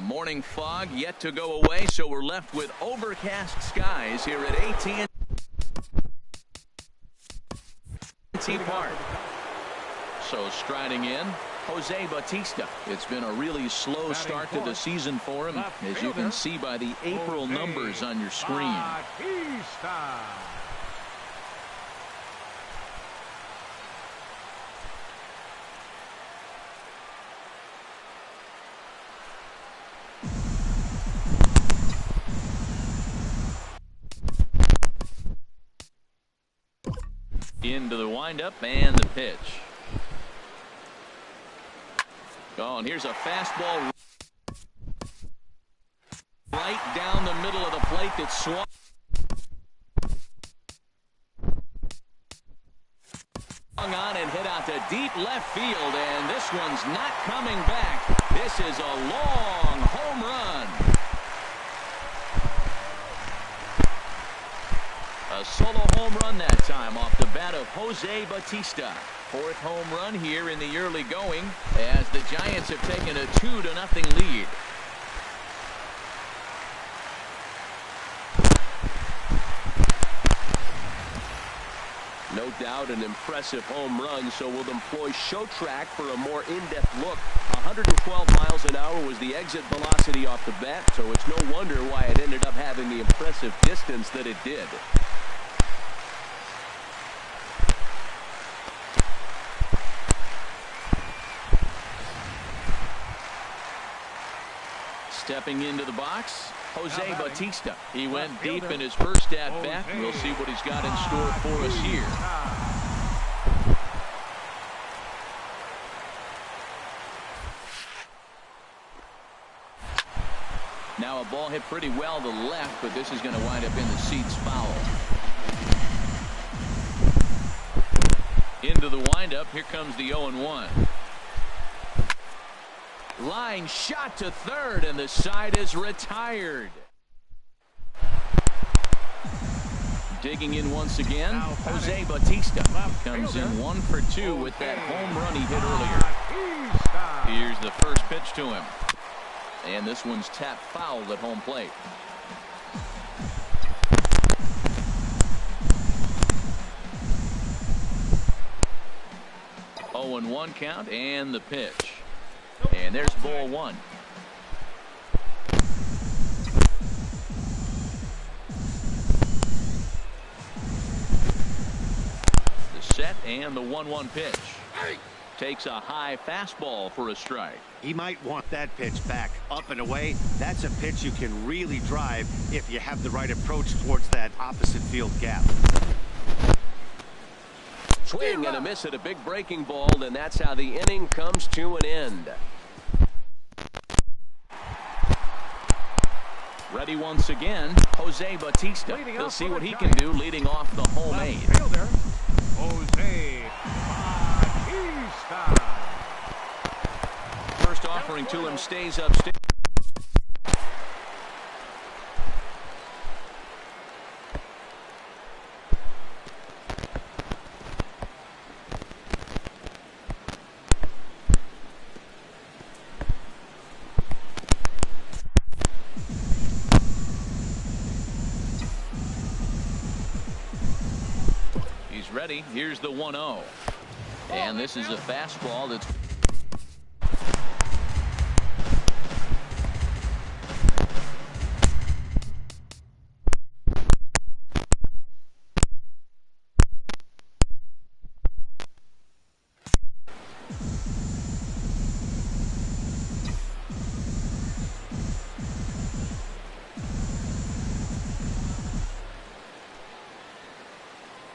morning fog yet to go away, so we're left with overcast skies here at AT&T Park. So striding in, Jose Bautista. It's been a really slow start to the season for him, as you can see by the April numbers on your screen. Into the windup and the pitch. Oh, and here's a fastball right down the middle of the plate that swung on and hit out to deep left field, and this one's not coming back. This is a long home run. A solo home run that time off the bat of Jose Bautista. Fourth home run here in the early going as the Giants have taken a 2-0 lead. No doubt an impressive home run, so we'll employ Show Track for a more in-depth look. 112 miles an hour was the exit velocity off the bat, so it's no wonder why it ended up having the impressive distance that it did. Stepping into the box, Jose Bautista. He went deep in his first at-bat. We'll see what he's got in store for us here. Now a ball hit pretty well to the left, but this is going to wind up in the seats foul. Into the windup, here comes the 0-1. Line shot to third, and the side is retired. Digging in once again, Jose Bautista comes in 1 for 2 with that home run he hit earlier. Here's the first pitch to him, and this one's tapped foul at home plate. Oh, 0-1 count, and the pitch. And there's ball one. The set and the 1-1 pitch. Takes a high fastball for a strike. He might want that pitch back, up and away. That's a pitch you can really drive if you have the right approach towards that opposite field gap. Swing and a miss at a big breaking ball, and that's how the inning comes to an end. Ready once again, Jose Bautista. We'll see what he can do leading off the home eighth. Jose Bautista. First offering to him stays upstairs. Ready. Here's the 1-0. And this is a fastball that's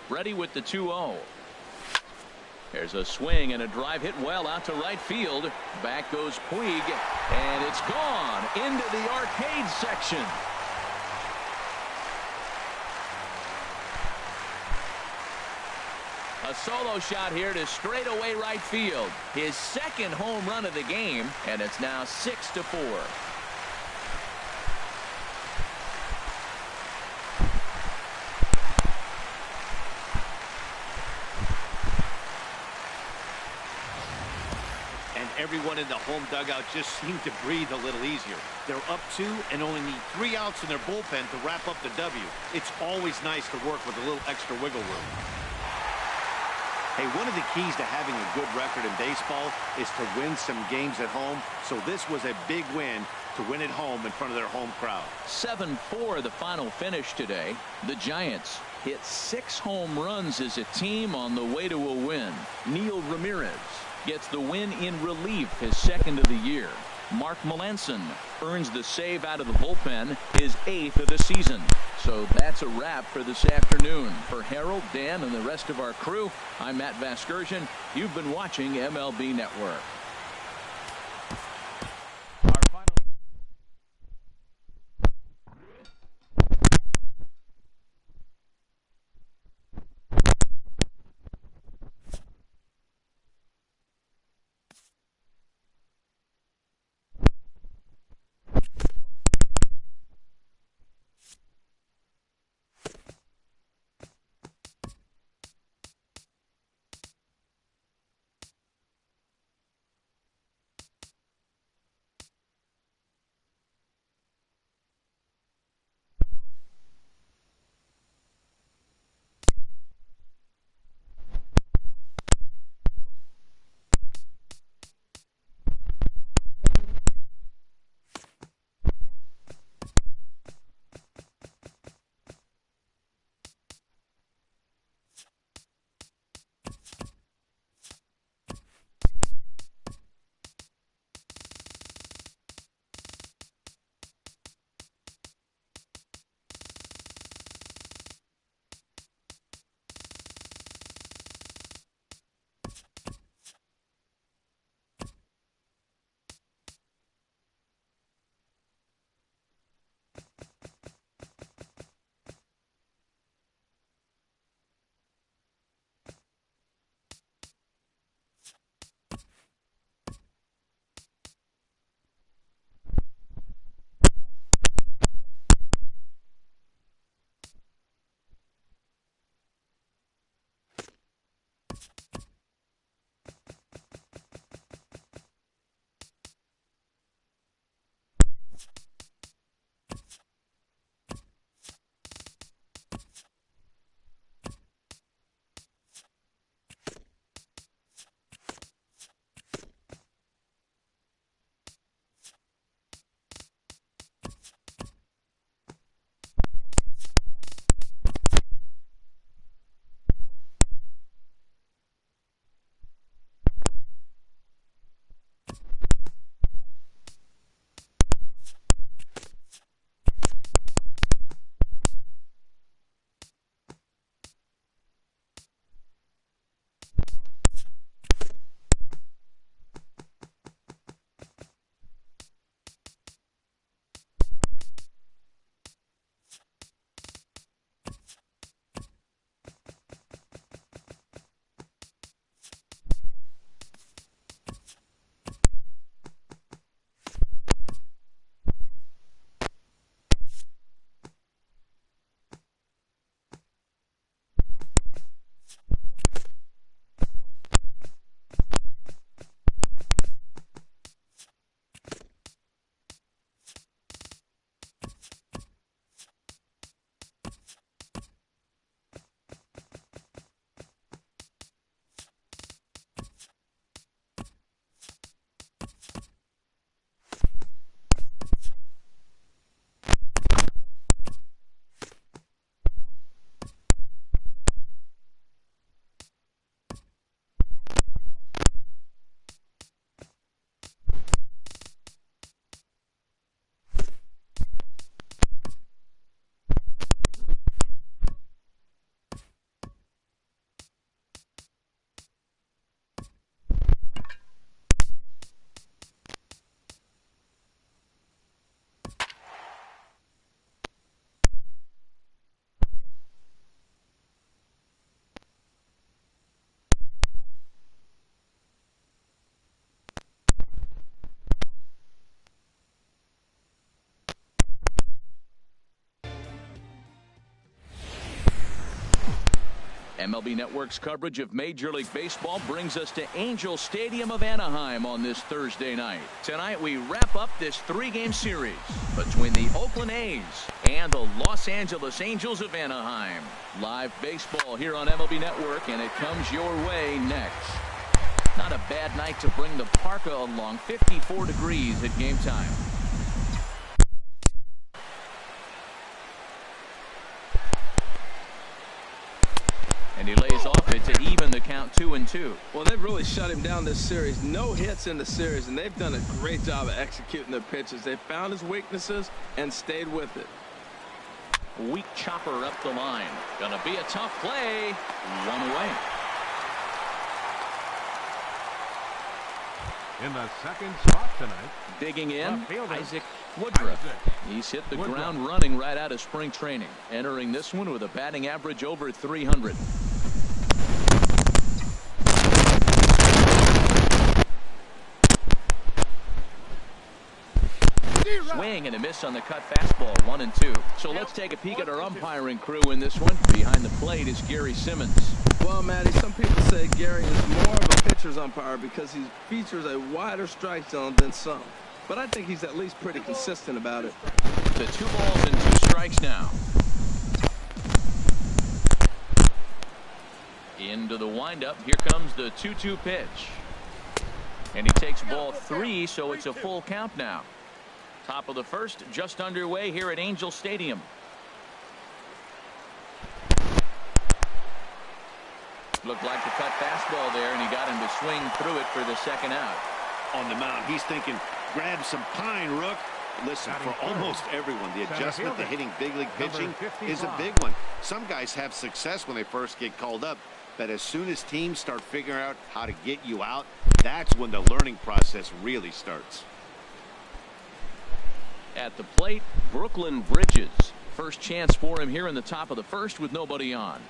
ready with the 2-0. There's a swing and a drive hit well out to right field. Back goes Puig, and it's gone into the arcade section. A solo shot here to straightaway right field. His second home run of the game, and it's now 6-4. everyone in the home dugout just seemed to breathe a little easier. They're up 2 and only need 3 outs in their bullpen to wrap up the W. It's always nice to work with a little extra wiggle room. Hey, one of the keys to having a good record in baseball is to win some games at home. So this was a big win to win at home in front of their home crowd. 7-4 the final finish today. The Giants hit 6 home runs as a team on the way to a win. Neil Ramirez gets the win in relief, his 2nd of the year. Mark Melanson earns the save out of the bullpen, his 8th of the season. So that's a wrap for this afternoon. For Harold, Dan, and the rest of our crew, I'm Matt Vasgersian. You've been watching MLB Network. MLB Network's coverage of Major League Baseball brings us to Angel Stadium of Anaheim on this Thursday night. Tonight we wrap up this 3-game series between the Oakland A's and the Los Angeles Angels of Anaheim. Live baseball here on MLB Network, and it comes your way next. Not a bad night to bring the parka along. 54 degrees at game time. And he lays off it to even the count 2-2. Well, they've really shut him down this series. No hits in the series, and they've done a great job of executing their pitches. They found his weaknesses and stayed with it. Weak chopper up the line. Gonna be a tough play. One away. In the second spot tonight, digging in, fielder, Isaac Woodruff. Isaac He's hit the Woodruff. ground running right out of spring training, entering this one with a batting average over 300. Swing and a miss on the cut fastball, 1-2. So let's take a peek at our umpiring crew in this one. Behind the plate is Gary Simmons. Well, Matty, some people say Gary is more of a pitcher's umpire because he features a wider strike zone than some. But I think he's at least pretty consistent about it. The 2 balls and 2 strikes now. Into the windup. Here comes the 2-2 pitch. And he takes ball 3, so it's a full count now. Top of the first, just underway here at Angel Stadium. Looked like the cut fastball there, and he got him to swing through it for the second out. On the mound, he's thinking, grab some pine, Rook. Listen, for almost everyone, the adjustment to hitting big league pitching is a big one. Some guys have success when they first get called up, but as soon as teams start figuring out how to get you out, that's when the learning process really starts. At the plate, Brooklyn Bridges. First chance for him here in the top of the first with nobody on.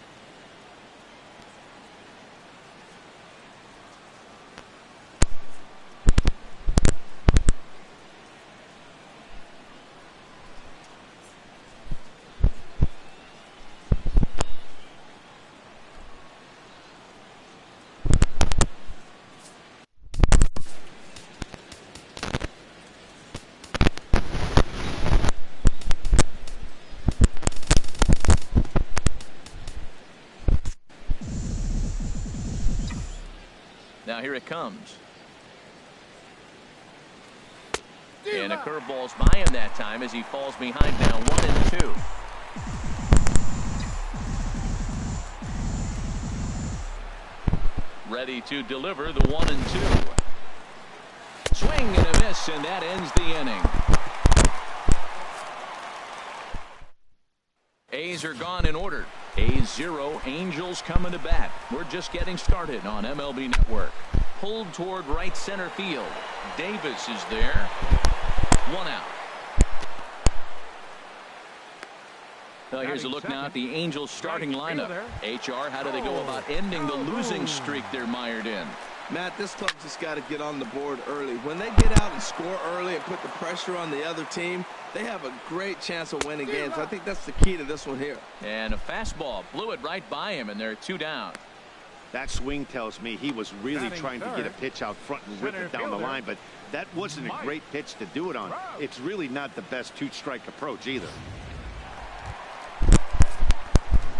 Now here it comes. And a curveball's by him that time as he falls behind now 1-2. Ready to deliver the 1-2. Swing and a miss, and that ends the inning. A's are gone in order. A's 0, Angels coming to bat. We're just getting started on MLB Network. Pulled toward right center field. Davis is there. 1 out. Well, here's a look now at the Angels starting lineup. HR, how do they go about ending the losing streak they're mired in? Matt, this club just got to get on the board early. When they get out and score early and put the pressure on the other team, they have a great chance of winning games. I think that's the key to this one here. And a fastball blew it right by him, and they're 2 down. That swing tells me he was really trying to get a pitch out front and rip it down the line, but that wasn't a great pitch to do it on. It's really not the best 2-strike approach either.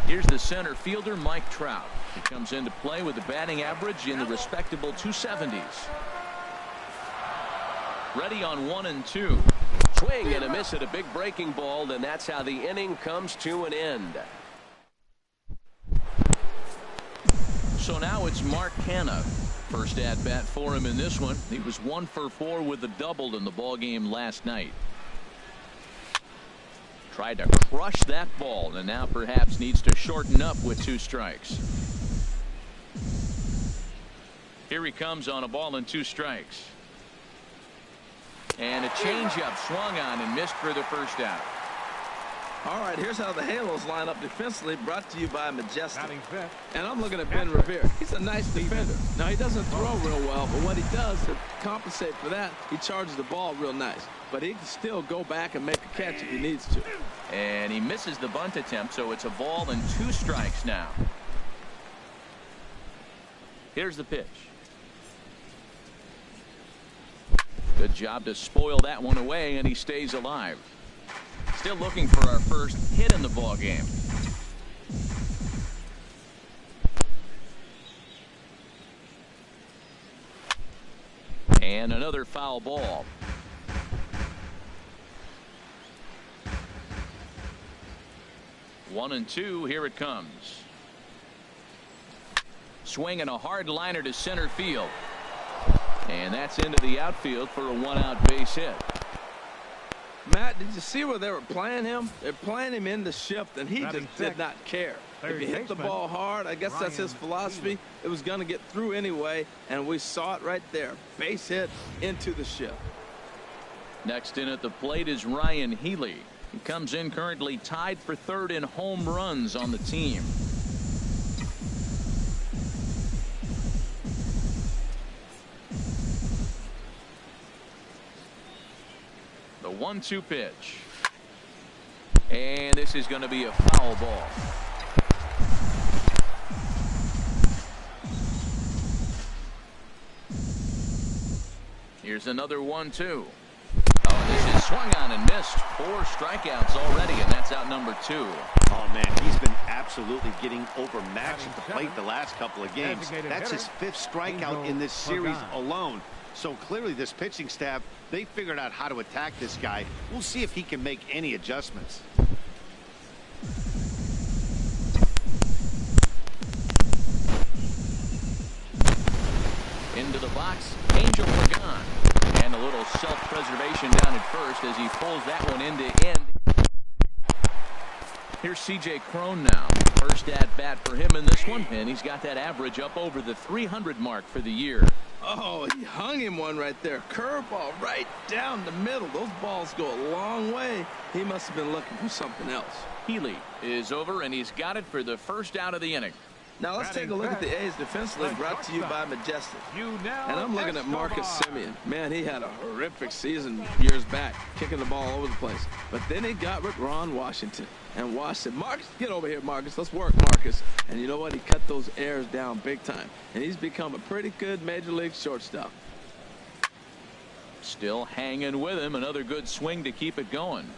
Here's the center fielder, Mike Trout. He comes into play with a batting average in the respectable 270s. Ready on 1-2. Swing and a miss at a big breaking ball, and that's how the inning comes to an end. So now it's Mark Canha. First at bat for him in this one. He was 1 for 4 with a double in the ball game last night. Tried to crush that ball, and now perhaps needs to shorten up with 2 strikes. Here he comes on a ball and 2 strikes. And a changeup swung on and missed for the first out. All right, here's how the Halos line up defensively, brought to you by Majestic. batting fifth. And I'm looking at Ben Revere. He's a nice defender. Now, he doesn't throw real well, but what he does to compensate for that, he charges the ball real nice. But he can still go back and make a catch if he needs to. And he misses the bunt attempt, so it's a ball and 2 strikes now. Here's the pitch. Good job to spoil that one away, and he stays alive. Still looking for our first hit in the ball game. And another foul ball. One and two. Here it comes. Swinging a hard liner to center field. And that's into the outfield for a one-out base hit. Matt, did you see where they were playing him? They're playing him in the shift, and he just did not care. If he hit the ball hard, I guess that's his philosophy. It was going to get through anyway, and we saw it right there. Base hit into the shift. Next in at the plate is Ryan Healy. He comes in currently tied for third in home runs on the team. The 1-2 pitch. And this is going to be a foul ball. Here's another 1-2. Oh, this is swung on and missed. 4 strikeouts already, and that's out number 2. Oh, man, he's been absolutely getting overmatched at the plate the last couple of games. That's his 5th strikeout in this series alone. So clearly this pitching staff, they figured out how to attack this guy. We'll see if he can make any adjustments. Into the box, Angel Pagan. And a little self-preservation down at first as he pulls that one end to end. Here's C.J. Cron now. First at-bat for him in this one, and he's got that average up over the 300 mark for the year. Oh, he hung him one right there. Curveball right down the middle. Those balls go a long way. He must have been looking for something else. Healy is over, and he's got it for the first out of the inning. Now let's take a look at the A's defensively, brought to you by Majestic. And I'm looking at Marcus Semien. Man, he had a horrific season years back, kicking the ball all over the place. But then he got with Ron Washington. And Wash said, Marcus, get over here, Marcus. Let's work, Marcus. And you know what? He cut those errors down big time. And he's become a pretty good major league shortstop. Still hanging with him. Another good swing to keep it going.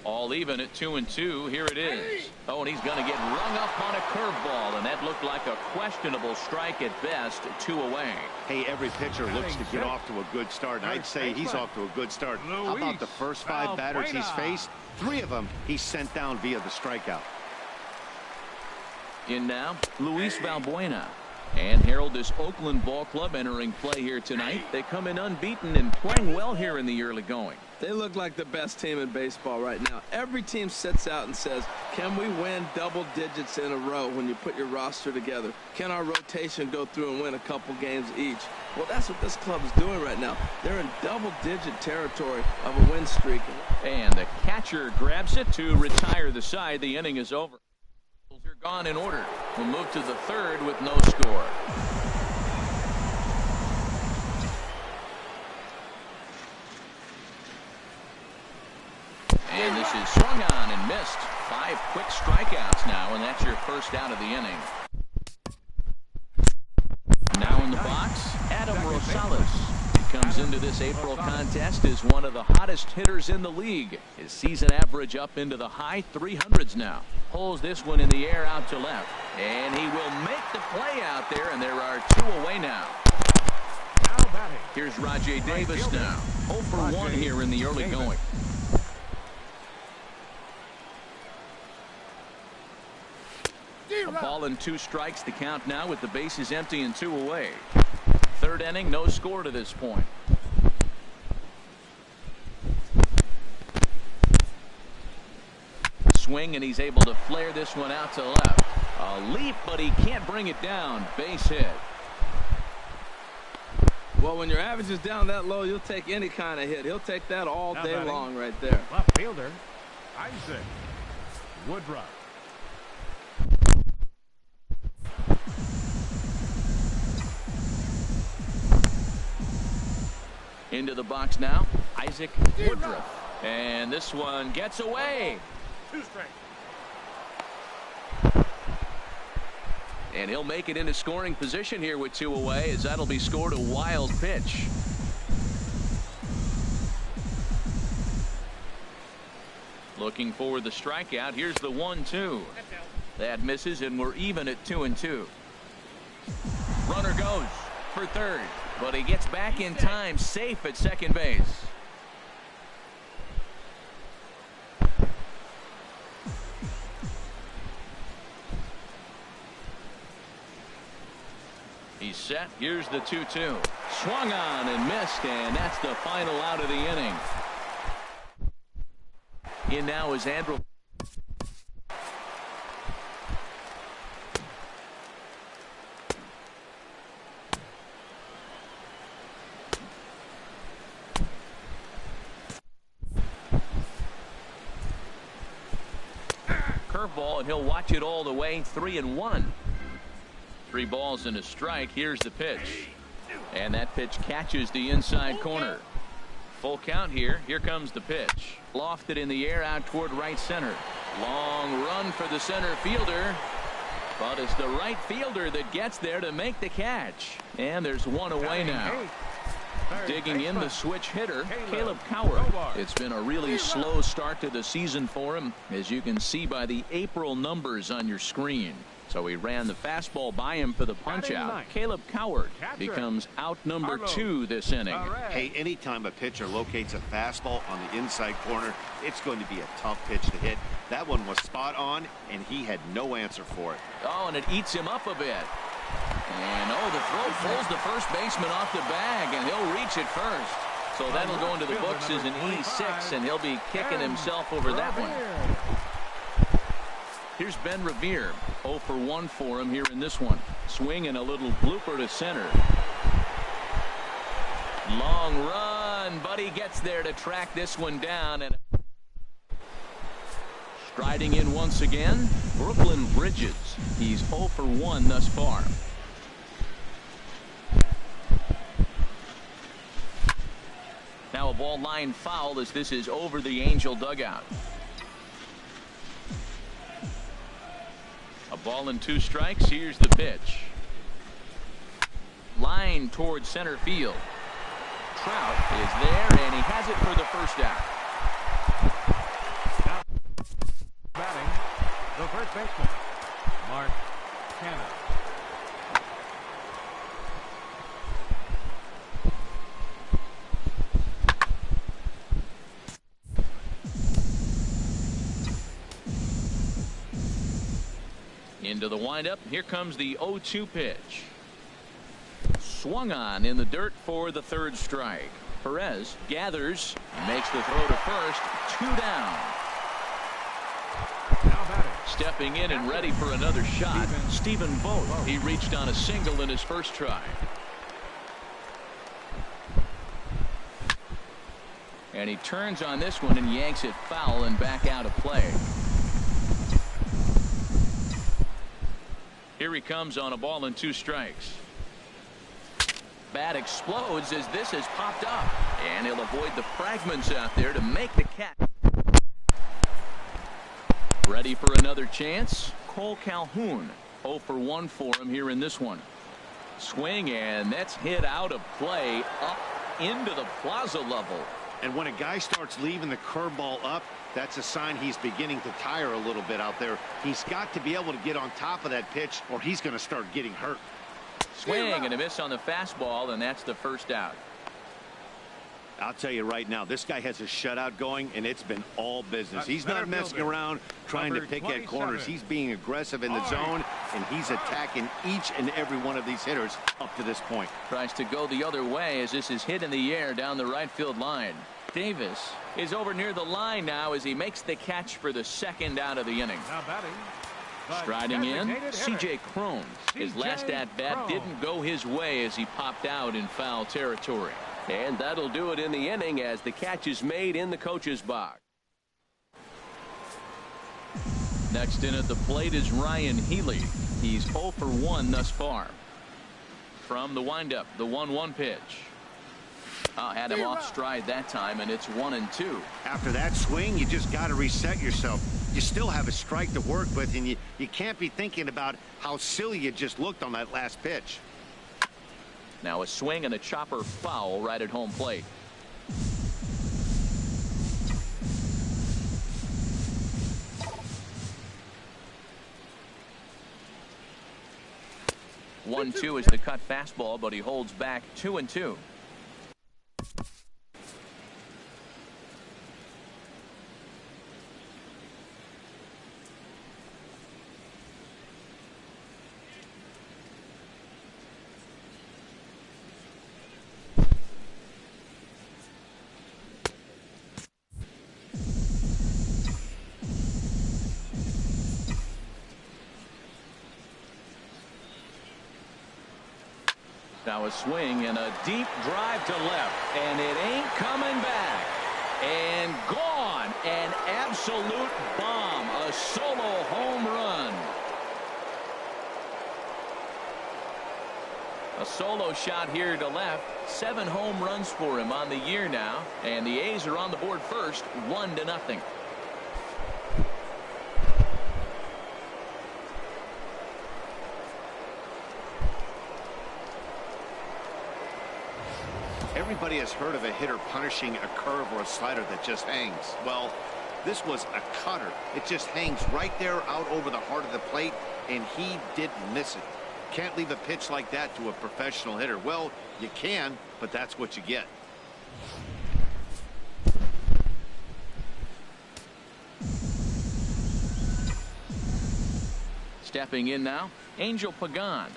All even at 2-2. Here it is. Oh, and he's going to get rung up on a curveball, and that looked like a questionable strike at best. 2 away. Hey, every pitcher looks to get off to a good start, and I'd say he's off to a good start. How about the first 5 batters he's faced? 3 of them he's sent down via the strikeout. In now, Luis Valbuena. And Harold, this Oakland ball club entering play here tonight. They come in unbeaten and playing well here in the early going. They look like the best team in baseball right now. Every team sits out and says, can we win double digits in a row when you put your roster together? Can our rotation go through and win a couple games each? Well, that's what this club is doing right now. They're in double-digit territory of a win streak. And the catcher grabs it to retire the side. The inning is over. Are gone in order. We'll move to the 3rd with no score. And this is swung on and missed. 5 quick strikeouts now, and that's your first out of the inning. Now in the box, Adam Rosales. He comes into this April contest as one of the hottest hitters in the league. His season average up into the high 300s now. Pulls this one in the air out to left. And he will make the play out there, and there are 2 away now. Here's Rajay Davis now. 0 for 1 here in the early going. A ball and 2 strikes to count now with the bases empty and 2 away. 3rd inning, no score to this point. Swing, and he's able to flare this one out to left. A leap, but he can't bring it down. Base hit. Well, when your average is down that low, you'll take any kind of hit. He'll take that all day long right there. Left fielder, Isaac Woodruff. Into the box now, Isaac Woodruff. And this one gets away. And he'll make it into scoring position here with 2 away, as that'll be scored a wild pitch. Looking for the strikeout. Here's the 1-2. That misses, and we're even at 2-2. Runner goes for third, but he gets back in time, safe at second base. He's set. Here's the 2-2. Swung on and missed, and that's the final out of the inning. In now is Andrew. Curveball, and he'll watch it all the way. 3-1. 3 balls and a strike. Here's the pitch. And that pitch catches the inside corner. Full count here. Here comes the pitch. Lofted in the air out toward right center. Long run for the center fielder. But it's the right fielder that gets there to make the catch. And there's one away now. Digging in the switch hitter, Caleb Coward. It's been a really slow start to the season for him, as you can see by the April numbers on your screen. So he ran the fastball by him for the punch out. Caleb Coward becomes out number 2 this inning. Hey, anytime a pitcher locates a fastball on the inside corner, it's going to be a tough pitch to hit. That one was spot on, and he had no answer for it. Oh, and it eats him up a bit. And the throw pulls the first baseman off the bag, and he'll reach it first. So that'll go into the books as an E6, and he'll be kicking himself over that one. Here's Ben Revere. 0 for 1 for him here in this one. Swing and a little blooper to center. Long run, but he gets there to track this one down. And striding in once again, Brooklyn Bridges. He's 0 for 1 thus far. Now a ball line foul, as this is over the Angel dugout. A ball and 2 strikes. Here's the pitch. Line towards center field. Trout is there, and he has it for the first out. Now batting, the first baseman, Mark Canha. Into the windup. Here comes the 0-2 pitch. Swung on in the dirt for the 3rd strike. Perez gathers, makes the throw to first. 2 down. Now batting. Stepping in and ready for another shot, Stephen Vogt. He reached on a single in his first try. And he turns on this one and yanks it foul and back out of play. Here he comes on a ball and 2 strikes. Bat explodes as this has popped up, and he'll avoid the fragments out there to make the catch. Ready for another chance. Cole Calhoun. 0 for 1 for him here in this one. Swing, and that's hit out of play up into the plaza level. And when a guy starts leaving the curveball up, that's a sign he's beginning to tire a little bit out there. He's got to be able to get on top of that pitch, or he's going to start getting hurt. Swing and a miss on the fastball, and that's the first out. I'll tell you right now, this guy has a shutout going, and it's been all business. He's not messing around trying to pick at corners. He's being aggressive in the zone, and he's attacking each and every one of these hitters up to this point. Tries to go the other way as this is hit in the air down the right field line. Davis is over near the line now as he makes the catch for the 2nd out of the inning. Now batting. Striding in, C.J. Cron. His last at-bat didn't go his way as he popped out in foul territory. And that'll do it in the inning as the catch is made in the coach's box. Next in at the plate is Ryan Healy. He's 0 for 1 thus far. From the windup, the 1-1 pitch. Had him off stride that time, and it's 1-2. After that swing, you just got to reset yourself. you still have a strike to work with, and you can't be thinking about how silly you just looked on that last pitch. Now a swing and a chopper foul right at home plate. 1-2 is the cut fastball, but he holds back 2-2. Now a swing and a deep drive to left, and it ain't coming back. And gone. An absolute bomb. A solo home run. A solo shot here to left. 7 home runs for him on the year now. And the A's are on the board first, 1-0. Everybody has heard of a hitter punishing a curve or a slider that just hangs. Well, this was a cutter. It just hangs right there out over the heart of the plate, and he didn't miss it. Can't leave a pitch like that to a professional hitter. Well, you can, but that's what you get. Stepping in now, Angel Pagan.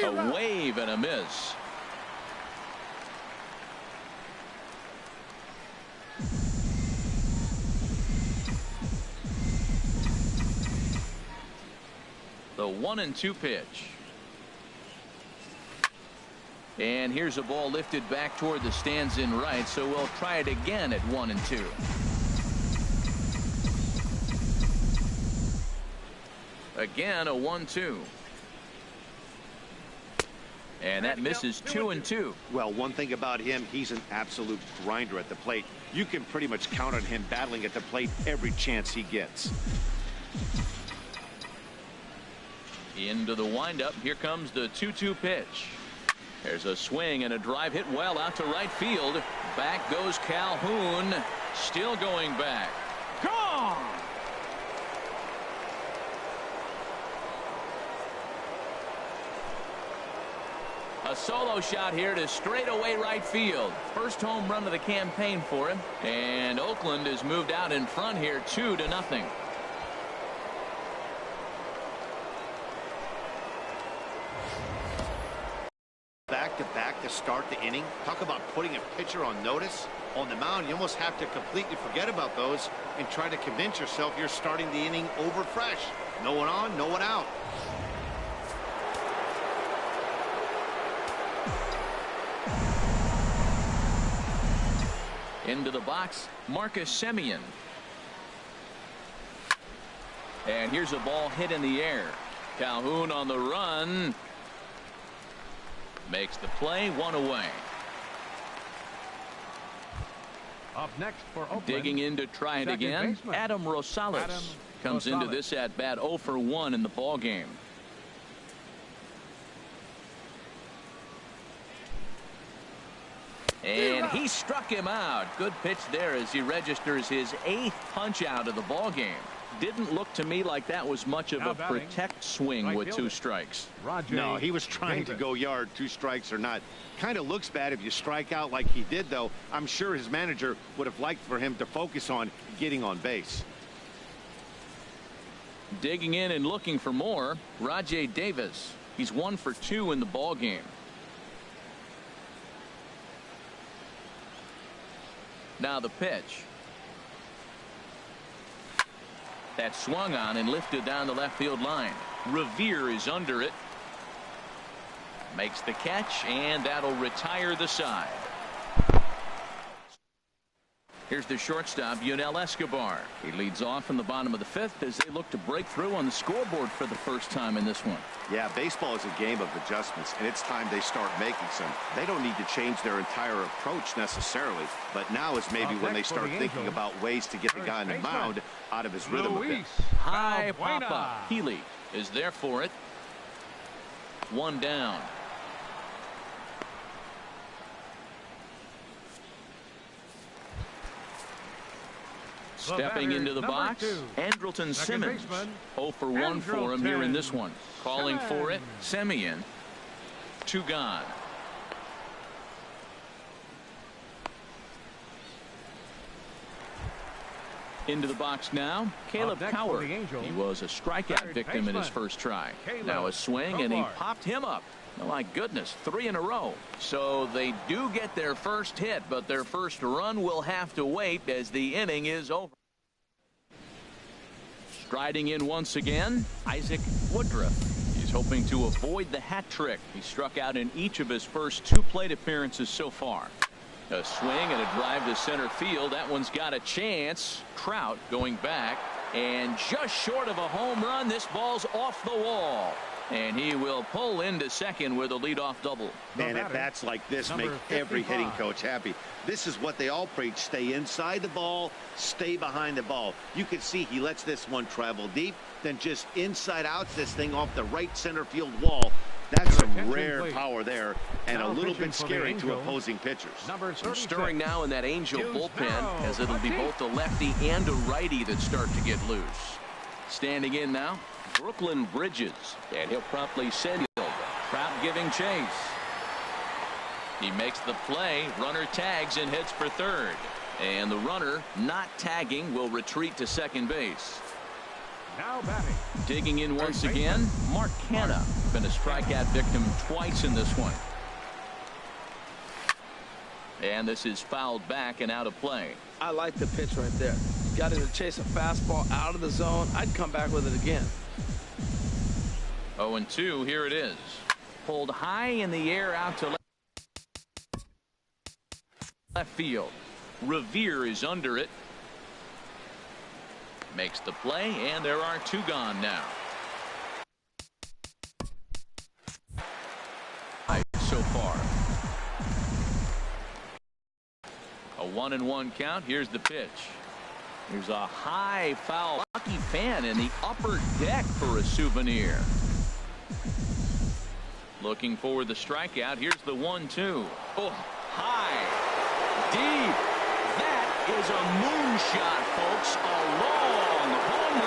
A wave and a miss. The 1-2 pitch. And here's a ball lifted back toward the stands in right, so we'll try it again at 1-2. Again, a 1-2. And that misses 2-2. Well, one thing about him, he's an absolute grinder at the plate. You can pretty much count on him battling at the plate every chance he gets. Into the windup. Here comes the 2-2 pitch. There's a swing and a drive hit well out to right field. Back goes Calhoun. Still going back. Gone! A solo shot here to straightaway right field. First home run of the campaign for him. And Oakland has moved out in front here 2-0. Back to start the inning. Talk about putting a pitcher on notice. On the mound, you almost have to completely forget about those and try to convince yourself you're starting the inning over fresh. No one on, no one out. Into the box, Marcus Semien. And here's a ball hit in the air. Calhoun on the run. Makes the play, 1 away. Up next for Oakland. Digging in to try it again, baseman. Adam Rosales comes into this at bat 0 for 1 in the ball game. And he struck him out. Good pitch there as he registers his 8th punch out of the ball game. Didn't look to me like that was much of a protect swing with 2 strikes. No, he was trying to go yard, 2 strikes or not. Kind of looks bad if you strike out like he did, though. I'm sure his manager would have liked for him to focus on getting on base. Digging in and looking for more, Rajay Davis. He's 1 for 2 in the ball game. Now the pitch. That swung on and lifted down the left field line. Revere is under it. Makes the catch, and that'll retire the side. Here's the shortstop, Yunel Escobar. He leads off in the bottom of the 5th as they look to break through on the scoreboard for the first time in this one. Yeah, baseball is a game of adjustments, and it's time they start making some. They don't need to change their entire approach necessarily, but now is maybe when they start thinking about ways to get the guy on the mound out of his rhythm a bit. High pop-up. Healy is there for it. 1 down. Stepping into the box, Andrelton Simmons. 0 for 1 for him here in this one. Calling for it, Semien. 2 gone. Into the box now, Caleb Coward. He was a strikeout victim in his first try. Now a swing, and he popped him up. Oh, my goodness, 3 in a row. So they do get their first hit, but their first run will have to wait as the inning is over. Striding in once again, Isaac Woodruff. He's hoping to avoid the hat trick. He struck out in each of his first 2 plate appearances so far. A swing and a drive to center field. That one's got a chance. Trout going back, and just short of a home run. This ball's off the wall. And he will pull into second with a leadoff double. Man, at bats like this make every hitting coach happy. This is what they all preach. Stay inside the ball, stay behind the ball. You can see he lets this one travel deep, then just inside out this thing off the right center field wall. That's some rare power there, and a little bit scary to opposing pitchers. Some stirring now in that Angel bullpen, as it'll be both a lefty and a righty that start to get loose. Standing in now, Brooklyn Bridges, and he'll promptly send it over. Trout giving chase. He makes the play. Runner tags and heads for third. And the runner not tagging will retreat to second base. Now batting. Digging in once again, Mark Canha. Been a strikeout victim twice in this one. And this is fouled back and out of play. I like the pitch right there. Got him to chase a fastball out of the zone. I'd come back with it again. 0-2, here it is. Pulled high in the air out to left field. Revere is under it. Makes the play, and there are 2 gone now. So far. A 1-1 count. Here's the pitch. There's a high foul. Lucky fan in the upper deck for a souvenir. Looking for the strikeout. Here's the 1-2. Oh, high. Deep. That is a moonshot, folks. A long home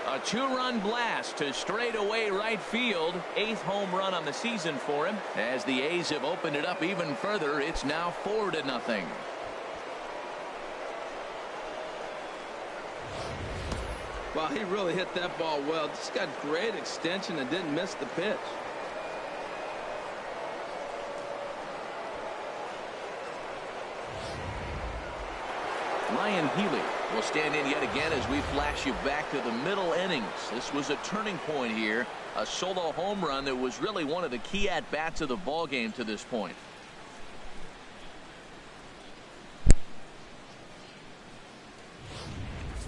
run. A 2-run blast to straightaway right field. 8th home run on the season for him. As the A's have opened it up even further, it's now 4-0. Wow, he really hit that ball well. Just got great extension and didn't miss the pitch. Ryan Healy will stand in yet again as we flash you back to the middle innings. This was a turning point here. A solo home run that was really one of the key at-bats of the ball game to this point.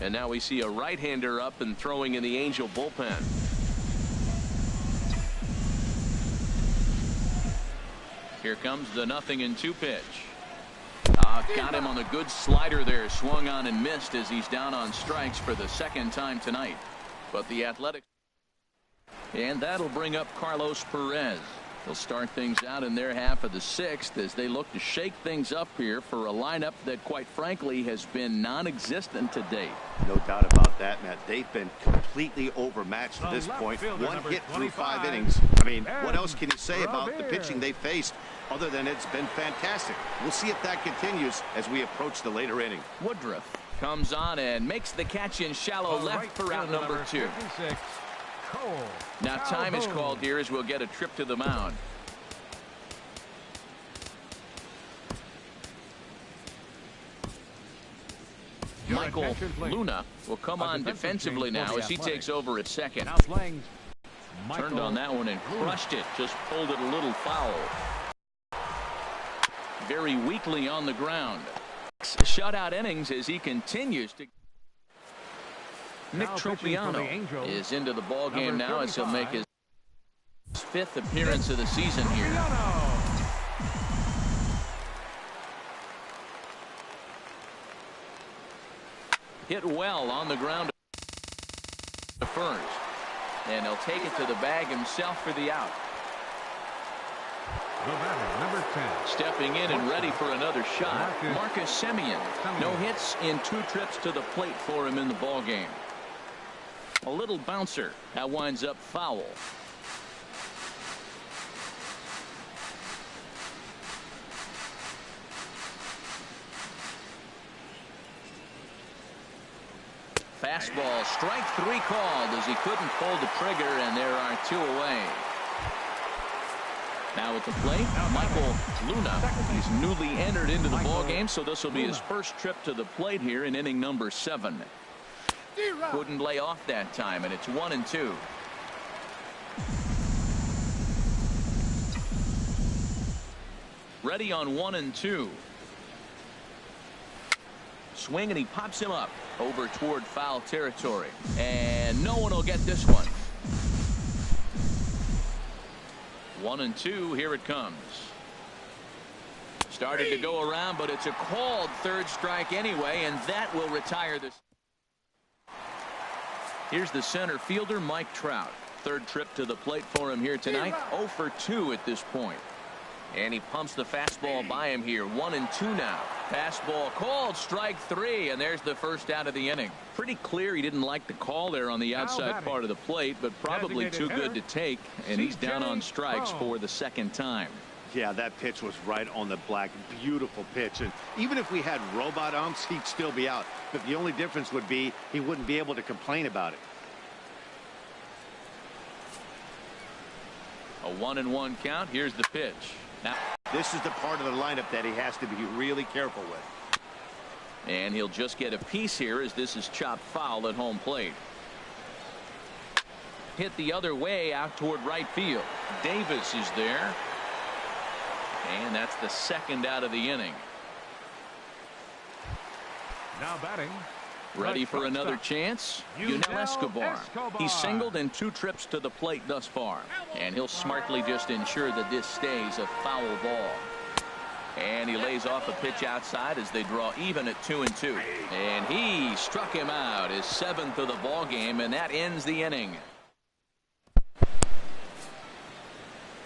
And now we see a right-hander up and throwing in the Angel bullpen. Here comes the 0-2 pitch. Got him on a good slider there. Swung on and missed as he's down on strikes for the 2nd time tonight. But the Athletics. And that'll bring up Carlos Perez. They'll start things out in their half of the 6th as they look to shake things up here for a lineup that, quite frankly, has been non-existent to date. No doubt about that, Matt. They've been completely overmatched to this point. 1 hit through 5 innings. I mean, what else can you say about the pitching they faced other than it's been fantastic? We'll see if that continues as we approach the later inning. Woodruff comes on and makes the catch in shallow left for out number 2. Now time is called here as we'll get a trip to the mound. Michael Luna will come on defensively now as he takes over at second. Turned on that one and crushed it. Just pulled it a little foul. Very weakly on the ground. Shutout innings as he continues to. Nick Tropiano is into the ball game now as he'll make his 5th appearance of the season here. Hit well on the ground to first. And he'll take it to the bag himself for the out. The batter, number 10. Stepping in and ready for another shot, Marcus Semien. No hits in 2 trips to the plate for him in the ball game. A little bouncer. That winds up foul. Fastball, strike 3 called as he couldn't pull the trigger, and there are 2 away. Now at the plate, Michael Luna. He's newly entered into the ball game, so this will be his first trip to the plate here in inning number 7. Couldn't lay off that time, and it's 1-2. Ready on 1-2. Swing, and he pops him up over toward foul territory, and no one will get this one. 1-2. Here it comes. Started to go around, but it's a called 3rd strike anyway, and that will retire this. Here's the center fielder, Mike Trout. 3rd trip to the plate for him here tonight. 0 for 2 at this point. And he pumps the fastball by him here. 1-2 now. Fastball called, strike 3, and there's the first out of the inning. Pretty clear he didn't like the call there on the outside part of the plate, but probably too good to take, and he's down on strikes for the 2nd time. Yeah, that pitch was right on the black. Beautiful pitch. And even if we had robot umps, he'd still be out. But the only difference would be he wouldn't be able to complain about it. A 1-1 count. Here's the pitch. Now, this is the part of the lineup that he has to be really careful with. And he'll just get a piece here as this is chopped foul at home plate. Hit the other way out toward right field. Davis is there. And that's the 2nd out of the inning. Now batting. Ready for another chance? Yunel Escobar. He's singled in 2 trips to the plate thus far. And he'll smartly just ensure that this stays a foul ball. And he lays off a pitch outside as they draw even at 2-2. And he struck him out, his 7th of the ball game, and that ends the inning.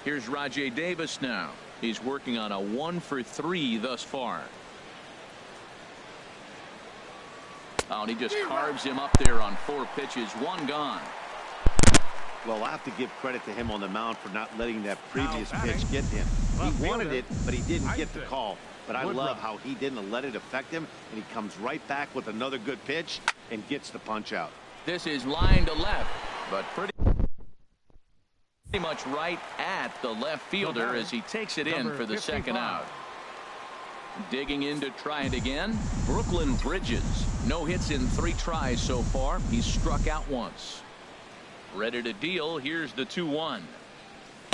Here's Rajai Davis now. He's working on a 1 for 3 thus far. Oh, and he just carves him up there on 4 pitches. 1 gone. Well, I have to give credit to him on the mound for not letting that previous pitch get him. He wanted it, but he didn't get the call. But I love how he didn't let it affect him, and he comes right back with another good pitch and gets the punch out. This is line to left, but pretty much right at the left fielder as he takes it in for the 2nd out. Digging in to try it again, Brooklyn Bridges. No hits in 3 tries so far. He's struck out once. Ready to deal. Here's the 2-1.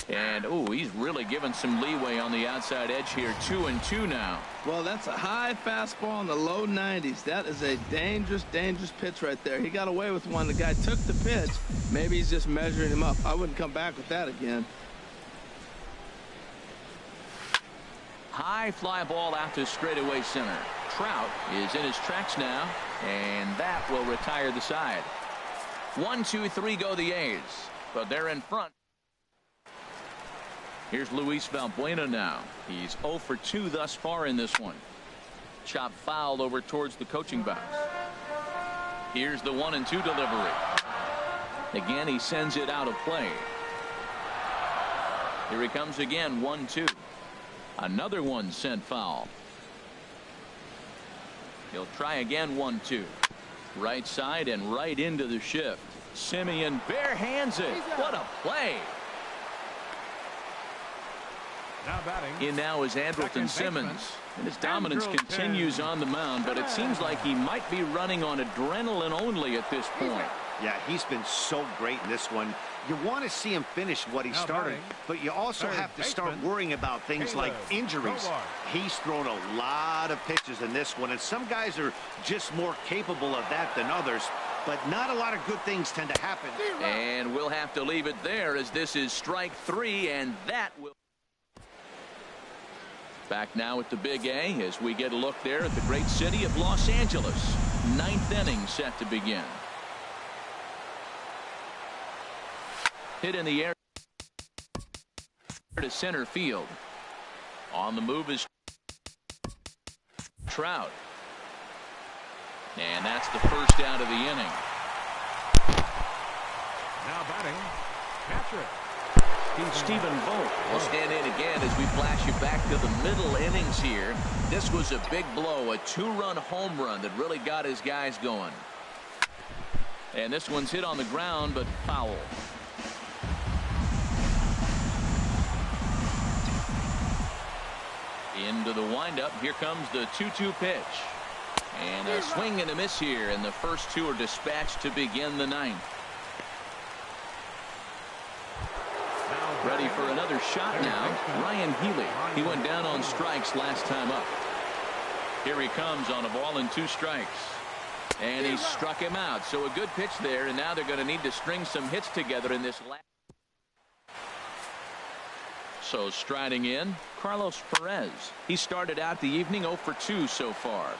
And, oh, he's really given some leeway on the outside edge here. 2-2 now. Well, that's a high fastball in the low 90s. That is a dangerous, dangerous pitch right there. He got away with one. The guy took the pitch. Maybe he's just measuring him up. I wouldn't come back with that again. High fly ball out to straightaway center. Trout is in his tracks now, and that will retire the side. 1, 2, 3 go the A's, but they're in front. Here's Luis Valbuena now. He's 0 for 2 thus far in this one. Chop foul over towards the coaching box. Here's the 1-2 delivery. Again, he sends it out of play. Here he comes again. 1-2. Another one sent foul. He'll try again. 1-2. Right side and right into the shift. Semien bare hands it. What a play. Now batting. In now is Andrelton Simmons. And his dominance continues on the mound, but it seems like he might be running on adrenaline only at this point. Yeah, he's been so great in this one. You want to see him finish what he started, but you also have to start worrying about things like injuries. He's thrown a lot of pitches in this one, and some guys are just more capable of that than others, but not a lot of good things tend to happen. And we'll have to leave it there as this is strike 3, and that will... Back now at the Big A as we get a look there at the great city of Los Angeles. 9th inning set to begin. Hit in the air to center field. On the move is Trout. And that's the first out of the inning. Now batting, catcher Stephen Vogt will stand in again as we flash you back to the middle innings here. This was a big blow, a 2-run home run that really got his guys going. And this one's hit on the ground, but foul. Into the windup. Here comes the 2-2 pitch. And a swing and a miss here, and the first two are dispatched to begin the 9th. Ready for another shot now. Ryan Healy. He went down on strikes last time up. Here he comes on a ball and 2 strikes. And he struck him out. So a good pitch there, and now they're going to need to string some hits together in this last. So striding in, Carlos Perez. He started out the evening 0 for 2 so far.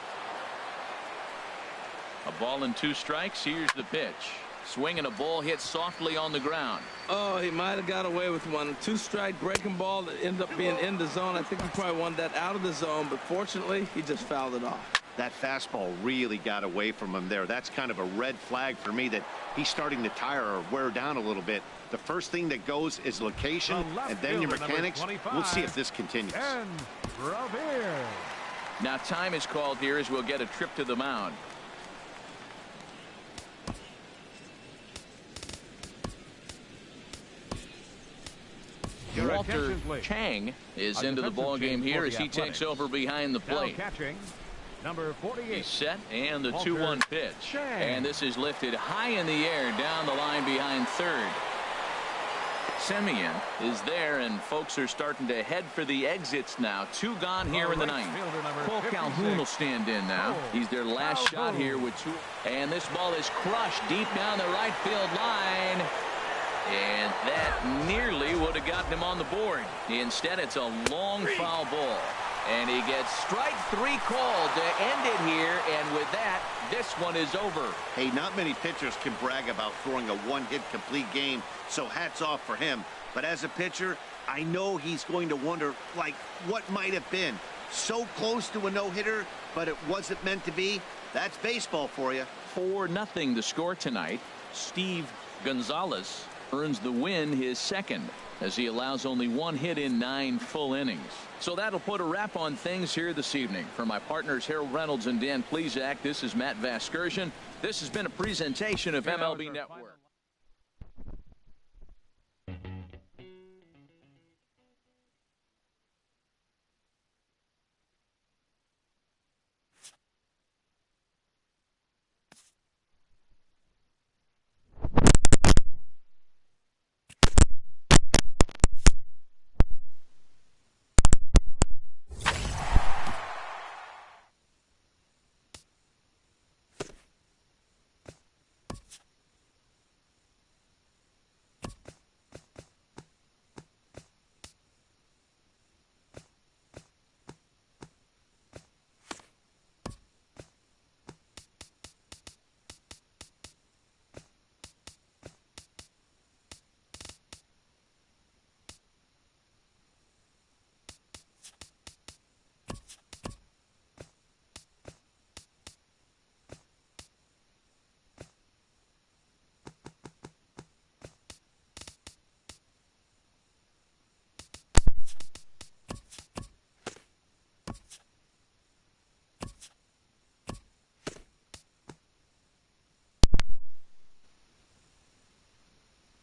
A ball and 2 strikes. Here's the pitch. Swing and a ball hit softly on the ground. Oh, he might have got away with one. 2-strike breaking ball that ended up being in the zone. I think he probably wanted that out of the zone, but fortunately, he just fouled it off. That fastball really got away from him there. That's kind of a red flag for me that he's starting to tire or wear down a little bit. The first thing that goes is location, and then your mechanics. We'll see if this continues. Now time is called here as we'll get a trip to the mound. Walter Chang is into the ball game here as he takes over behind the plate. Number 48. He's set, and the 2-1 pitch. And this is lifted high in the air down the line behind third. Semien is there, and folks are starting to head for the exits now. 2 gone here in the 9th. Cole Calhoun will stand in now. He's their last shot here with 2. And this ball is crushed deep down the right field line. And that nearly would have gotten him on the board. Instead, it's a long foul ball. And he gets strike 3 called to end it here. And with that, this one is over. Hey, not many pitchers can brag about throwing a 1-hit complete game, so hats off for him. But as a pitcher, I know he's going to wonder, like, what might have been. So close to a no-hitter, but it wasn't meant to be. That's baseball for you. 4-0 the score tonight. Steve Gonzalez earns the win, his second, as he allows only 1 hit in 9 full innings. So that'll put a wrap on things here this evening. For my partners Harold Reynolds and Dan Plesac, this is Matt Vasgersian. This has been a presentation of MLB Network.